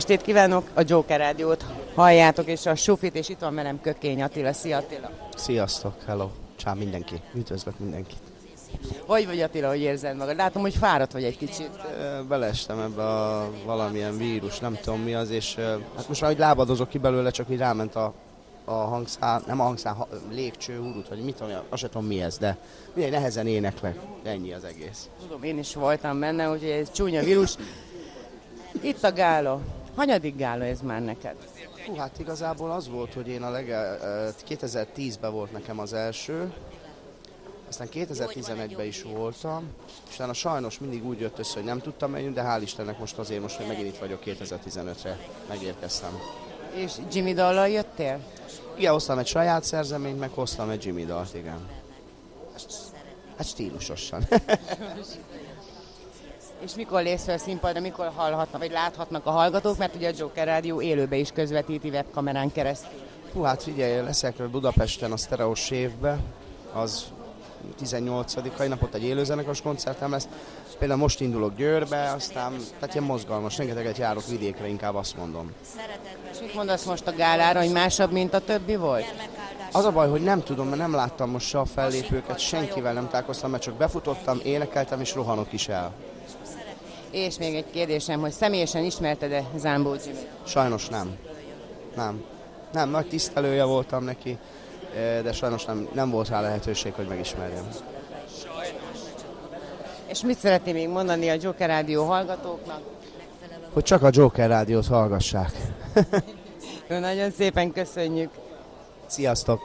Estét kívánok, a Joker Rádiót halljátok, és a Sufit, és itt van velem Kökény Attila. Szia Attila! Sziasztok, hello, csá mindenki, üdvözlök mindenkit. Hogy vagy Attila, hogy érzed magad? Látom, hogy fáradt vagy egy kicsit. Beleestem ebbe a valamilyen vírus, nem tudom mi az, és hát most már hogy lábadozok ki belőle, csak így ráment a hangszál, nem a hangszál, légcső, hurut, vagy mit tudom, azt sem tudom mi ez, de mindegy, nehezen éneklek, ennyi az egész. Tudom, én is voltam benne, úgyhogy ez csúnya vírus. Itt a gála. Hanyadik gála ez már neked? Hú, hát igazából az volt, hogy én 2010-ben volt nekem az első, aztán 2011-ben is voltam, és utána sajnos mindig úgy jött össze, hogy nem tudtam menni, de hál' Istennek most megint itt vagyok 2015-re, megérkeztem. És Jimmy dallal jöttél? Igen, hoztam egy saját szerzeményt, meg hoztam egy Jimmy dalt, igen. Hát stílusosan. És mikor lépsz fel a színpadra, mikor hallhatnak, vagy láthatnak a hallgatók, mert ugye a Joker Rádió élőbe is közvetíti webkamerán keresztül. Hú, hát figyelj, leszek Budapesten a Sztereós évbe, az 18-ai napot egy élőzenekars koncertem lesz. Például most indulok Győrbe, aztán tehát ilyen mozgalmas, rengeteget járok vidékre, inkább azt mondom. És mit mondasz most a gálára, hogy másabb, mint a többi volt? Az a baj, hogy nem tudom, mert nem láttam most se a fellépőket, senkivel nem találkoztam, mert csak befutottam, énekeltem és rohanok is el. És még egy kérdésem, hogy személyesen ismerted-e Zámbó Jimmy? Sajnos nem. Nem, nagy tisztelője voltam neki, de sajnos nem volt rá lehetőség, hogy megismerjem. És mit szeretnél még mondani a Joker Rádió hallgatóknak? Hogy csak a Joker Rádiót hallgassák. Nagyon szépen köszönjük! Sziasztok!